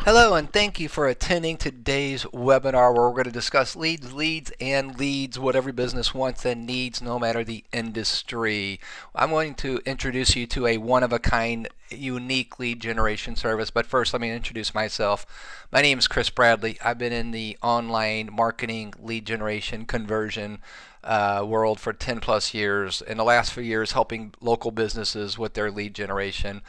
Hello, and thank you for attending today's webinar where we're going to discuss leads, what every business wants and needs no matter the industry. I'm going to introduce you to a one-of-a-kind, unique lead generation service, but first let me introduce myself. My name is Chris Bradley. I've been in the online marketing, lead generation, conversion world for 10 plus years. In the last few years, helping local businesses with their lead generation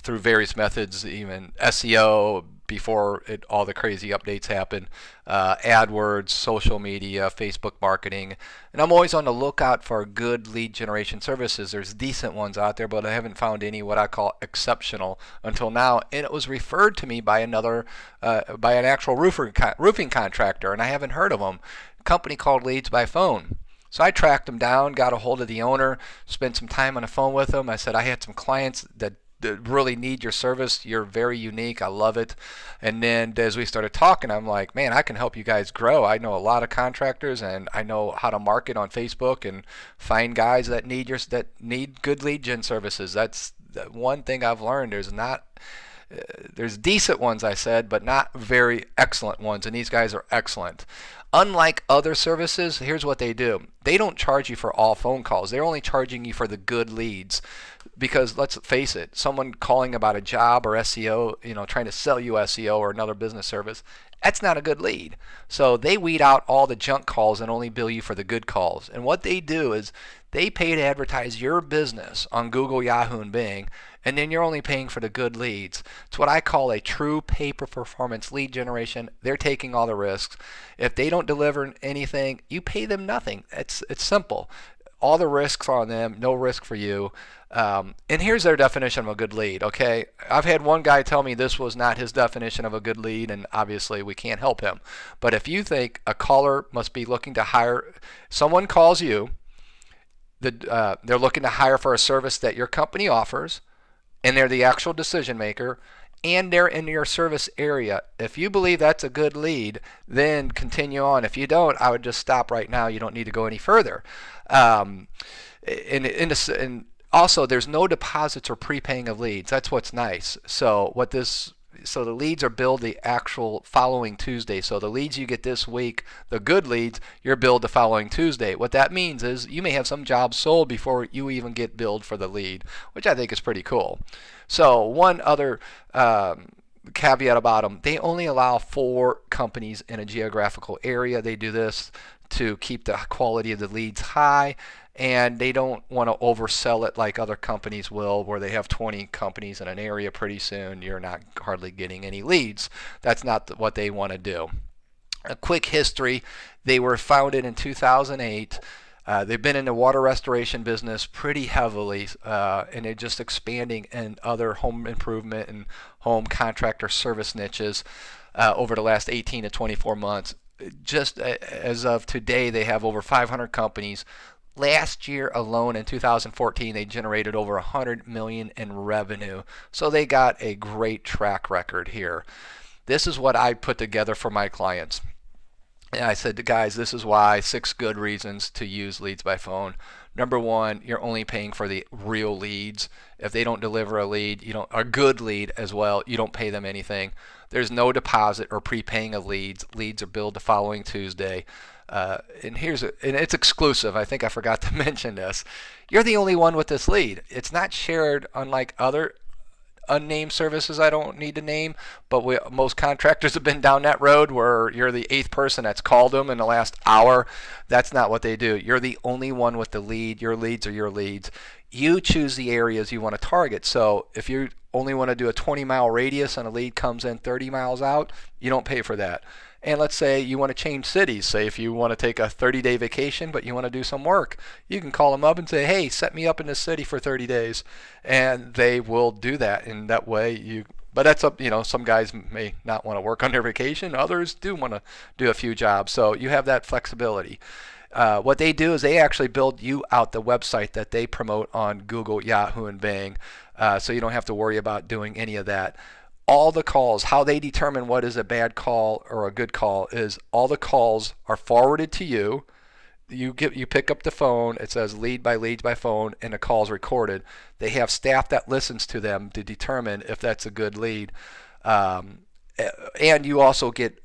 through various methods, even SEO before all the crazy updates happen, AdWords, social media, Facebook marketing. And I'm always on the lookout for good lead generation services. There's decent ones out there, but I haven't found any what I call exceptional until now. And it was referred to me by by an actual roofing contractor, and I haven't heard of them. A company called Leads by Phone. So I tracked him down, got a hold of the owner, spent some time on the phone with him. I said, I had some clients that really need your service. You're very unique. I love it. And then as we started talking, I'm like, man, I can help you guys grow. I know a lot of contractors, and I know how to market on Facebook and find guys that need good lead gen services. That's the one thing I've learned. There's decent ones, I said, but not very excellent ones, and these guys are excellent. Unlike other services, here's what they do. They don't charge you for all phone calls. They're only charging you for the good leads. Because let's face it, someone calling about a job or SEO, trying to sell you SEO or another business service, that's not a good lead. So they weed out all the junk calls and only bill you for the good calls. And what they do is they pay to advertise your business on Google, Yahoo, and Bing, and then you're only paying for the good leads. It's what I call a true pay-per-performance lead generation. They're taking all the risks. If they don't deliver anything, you pay them nothing. It's simple. All the risks are on them, no risk for you. And here's their definition of a good lead, okay? I've had one guy tell me this was not his definition of a good lead, and obviously we can't help him. But if you think a caller must be looking to hire, someone calls you, they're looking to hire for a service that your company offers, and they're the actual decision maker, and they're in your service area. If you believe that's a good lead, then continue on. If you don't, I would just stop right now. You don't need to go any further. And also, there's no deposits or prepaying of leads. That's what's nice. So the leads are billed the actual following Tuesday. So the leads you get this week, the good leads, you're billed the following Tuesday. What that means is you may have some jobs sold before you even get billed for the lead, which I think is pretty cool. So one other caveat about them, they only allow 4 companies in a geographical area. They do this to keep the quality of the leads high, and they don't want to oversell it like other companies will, where they have 20 companies in an area. Pretty soon you're not hardly getting any leads. That's not what they want to do. A quick history: they were founded in 2008. They've been in the water restoration business pretty heavily, and they're just expanding in other home improvement and home contractor service niches over the last 18 to 24 months. Just as of today, they have over 500 companies. Last year alone, in 2014, they generated over 100 million in revenue. So they got a great track record here. This is what I put together for my clients. And I said to guys, this is why 6 good reasons to use Leads by Phone. Number 1, you're only paying for the real leads. If they don't deliver a lead, a good lead as well, you don't pay them anything. There's no deposit or prepaying of leads. Leads are billed the following Tuesday. And it's exclusive. I think I forgot to mention this. You're the only one with this lead. It's not shared, unlike other unnamed services I don't need to name, but most contractors have been down that road where you're the 8th person that's called them in the last hour. That's not what they do. You're the only one with the lead. Your leads are your leads. You choose the areas you want to target. So if you only want to do a 20-mile radius and a lead comes in 30 miles out, you don't pay for that. And let's say you want to change cities. Say if you want to take a 30-day vacation, but you want to do some work, you can call them up and say, hey, set me up in this city for 30 days. And they will do that. And that way but that's up, some guys may not want to work on their vacation. Others do want to do a few jobs. So you have that flexibility. What they do is they actually build you out the website that they promote on Google, Yahoo, and Bing. So you don't have to worry about doing any of that. All the calls, how they determine what is a bad call or a good call is all the calls are forwarded to you. You pick up the phone, it says lead by phone, and the call's recorded. They have staff that listens to them to determine if that's a good lead. And you also get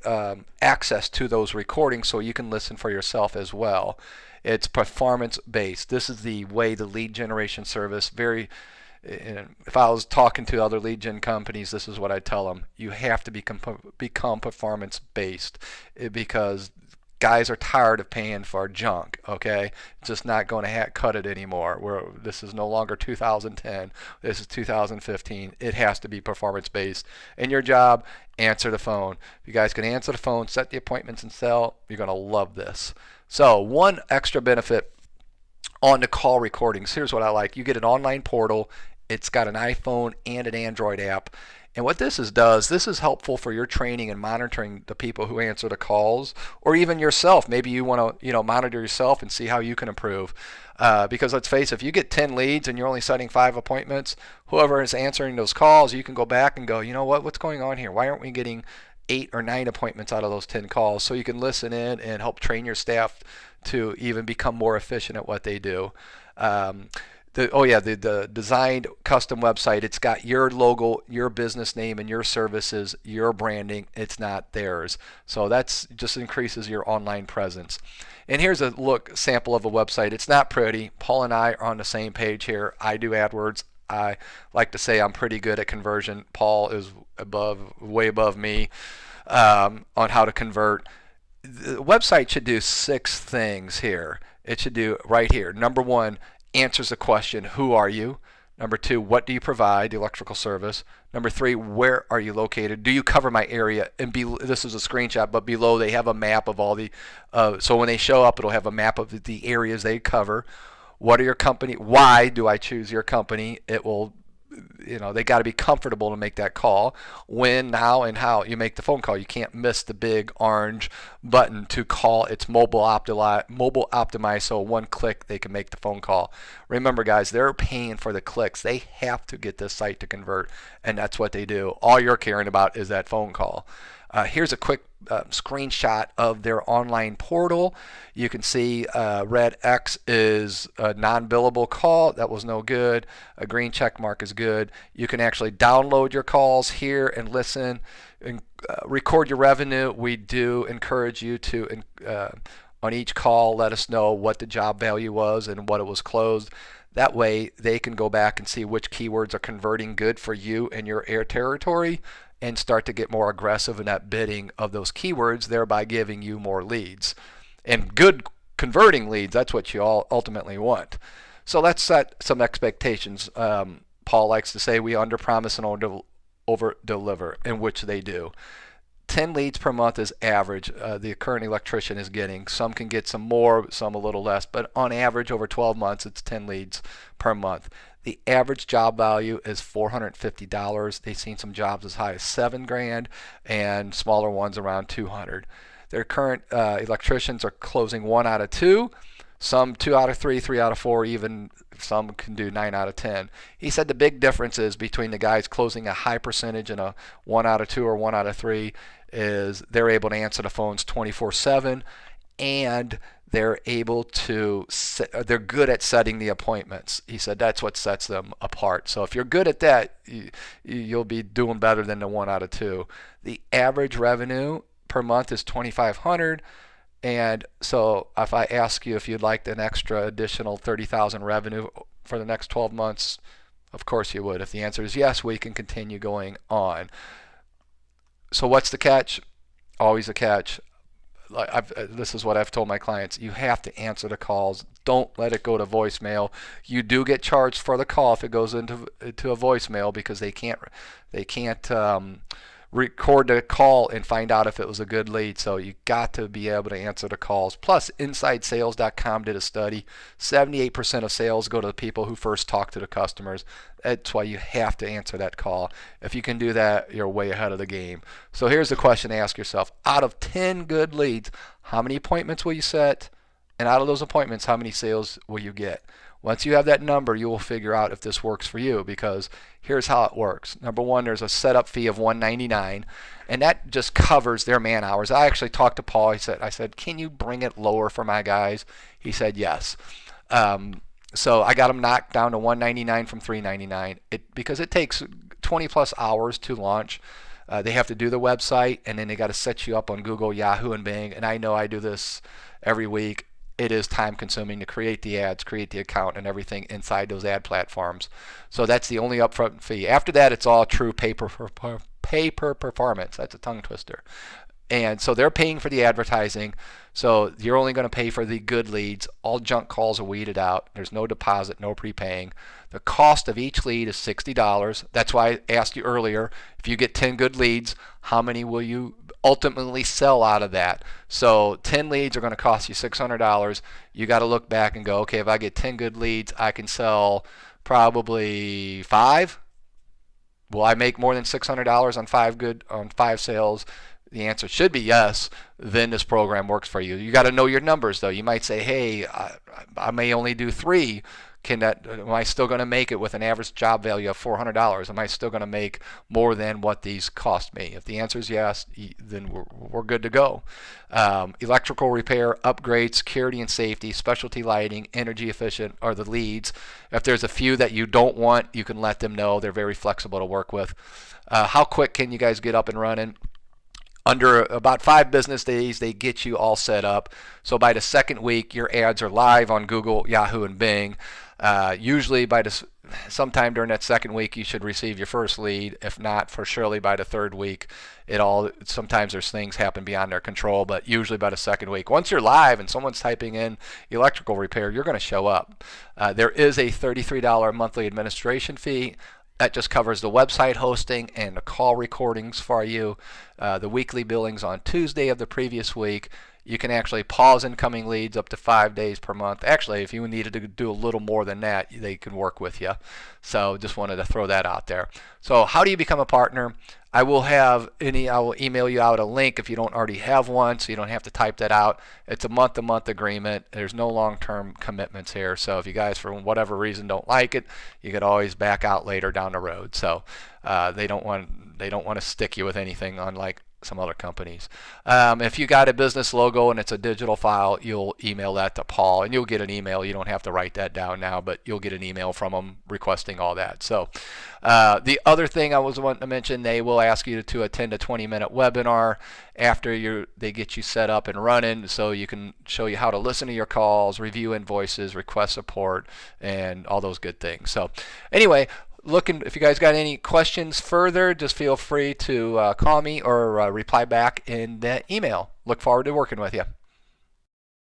access to those recordings so you can listen for yourself as well. It's performance based. This is the way the lead generation service very. If I was talking to other lead gen companies, this is what I'd tell them. You have to become performance based because guys are tired of paying for junk. Okay, it's just not going to cut it anymore. This is no longer 2010. This is 2015. It has to be performance based. In your job, answer the phone. If you guys can answer the phone, set the appointments, and sell, you're going to love this. So one extra benefit on the call recordings. Here's what I like. You get an online portal. It's got an iPhone and an Android app. And what this does, this is helpful for your training and monitoring the people who answer the calls, or even yourself. Maybe you want to, monitor yourself and see how you can improve. Because let's face it, if you get 10 leads and you're only setting 5 appointments, whoever is answering those calls, you can go back and go, you know what's going on here? Why aren't we getting 8 or 9 appointments out of those 10 calls? So you can listen in and help train your staff to even become more efficient at what they do. The designed custom website, it's got your logo, your business name, and your services, your branding. It's not theirs. So that's just increases your online presence. And here's a sample of a website. It's not pretty. Paul and I are on the same page here. I do AdWords. I like to say I'm pretty good at conversion. Paul is way above me on how to convert. The website should do 6 things here. It should do right here. Number 1, answers the question, who are you? Number 2, what do you provide, the electrical service? Number 3, where are you located? Do you cover my area? And this is a screenshot, but below they have a map of all the, so when they show up, it'll have a map of the areas they cover. What are your company? Why do I choose your company? It will, they got to be comfortable to make that call. When, now, and how you make the phone call. You can't miss the big orange button to call. It's mobile optimized, so one click they can make the phone call. Remember, guys, they're paying for the clicks. They have to get this site to convert, and that's what they do. All you're caring about is that phone call. Here's a quick screenshot of their online portal. You can see red X is a non-billable call. That was no good. A green check mark is good. You can actually download your calls here and listen and record your revenue. We do encourage you to, on each call, let us know what the job value was and what it was closed. That way they can go back and see which keywords are converting good for you and your air territory, and start to get more aggressive in that bidding of those keywords, thereby giving you more leads. And good converting leads, that's what you all ultimately want. So let's set some expectations. Paul likes to say we under-promise and over-deliver, in which they do. 10 leads per month is average. The current electrician is getting. Some can get some more, some a little less, but on average over 12 months, it's 10 leads per month. The average job value is $450. They've seen some jobs as high as $7,000 and smaller ones around $200. Their current electricians are closing 1 out of 2, some 2 out of 3, 3 out of 4, even some can do 9 out of 10. He said the big difference is between the guys closing a high percentage and a 1 out of 2 or 1 out of 3 is they're able to answer the phones 24/7, and they're able to they're good at setting the appointments. He said that's what sets them apart. So if you're good at that, you'll be doing better than the 1 out of 2. The average revenue per month is $2,500. And so if I ask you if you'd like an extra additional $30,000 revenue for the next 12 months, of course you would. If the answer is yes, we can continue going on. So what's the catch? Always a catch. This is what I've told my clients. You have to answer the calls. Don't let it go to voicemail. You do get charged for the call if it goes into a voicemail, because they can't record the call and find out if it was a good lead. So you got to be able to answer the calls. Plus, InsideSales.com did a study. 78% of sales go to the people who first talk to the customers. That's why you have to answer that call. If you can do that, you're way ahead of the game. So here's the question to ask yourself. Out of 10 good leads, how many appointments will you set? And out of those appointments, how many sales will you get? Once you have that number, you will figure out if this works for you, because here's how it works. Number 1, there's a setup fee of $199, and that just covers their man hours. I actually talked to Paul. I said, can you bring it lower for my guys? He said yes. So I got them knocked down to $199 from $399 because it takes 20 plus hours to launch. They have to do the website, and then they got to set you up on Google, Yahoo, and Bing. And I know I do this every week. It is time consuming to create the ads, create the account, and everything inside those ad platforms. So that's the only upfront fee. After that, it's all true pay per performance. That's a tongue twister. And so they're paying for the advertising. So you're only going to pay for the good leads. All junk calls are weeded out. There's no deposit, no prepaying. The cost of each lead is $60. That's why I asked you earlier, if you get 10 good leads, how many will you ultimately sell out of that? So 10 leads are going to cost you $600. You got to look back and go, okay, if I get 10 good leads, I can sell probably 5. Will I make more than $600 on 5 sales? The answer should be yes. Then this program works for you. You got to know your numbers, though. You might say, hey, I may only do 3. Am I still going to make it with an average job value of $400? Am I still going to make more than what these cost me? If the answer is yes, then we're good to go. Electrical repair, upgrade, security and safety, specialty lighting, energy efficient are the leads. If there's a few that you don't want, you can let them know. They're very flexible to work with. How quick can you guys get up and running? Under about 5 business days, they get you all set up. So by the second week, your ads are live on Google, Yahoo, and Bing. Usually by sometime during that second week, you should receive your first lead. If not, for surely by the third week. Sometimes there's things happen beyond their control, but usually by the second week. Once you're live and someone's typing in electrical repair, you're going to show up. There is a $33 monthly administration fee. That just covers the website hosting and the call recordings for you. The weekly billings on Tuesday of the previous week. You can actually pause incoming leads up to 5 days per month. Actually, if you needed to do a little more than that, they can work with you. So just wanted to throw that out there. So how do you become a partner? I will email you out a link if you don't already have one, so you don't have to type that out. It's a month-to-month agreement. There's no long-term commitments here. So if you guys, for whatever reason, don't like it, you could always back out later down the road. So they don't want to stick you with anything, unlike some other companies. If you got a business logo and it's a digital file, you'll email that to Paul, and you'll get an email. You don't have to write that down now, but you'll get an email from them requesting all that. So the other thing I was wanting to mention, they will ask you to attend a 20-minute webinar after they get you set up and running, so you can show you how to listen to your calls, review invoices, request support, and all those good things. So anyway, if you guys got any questions further, just feel free to call me or reply back in that email. Look forward to working with you.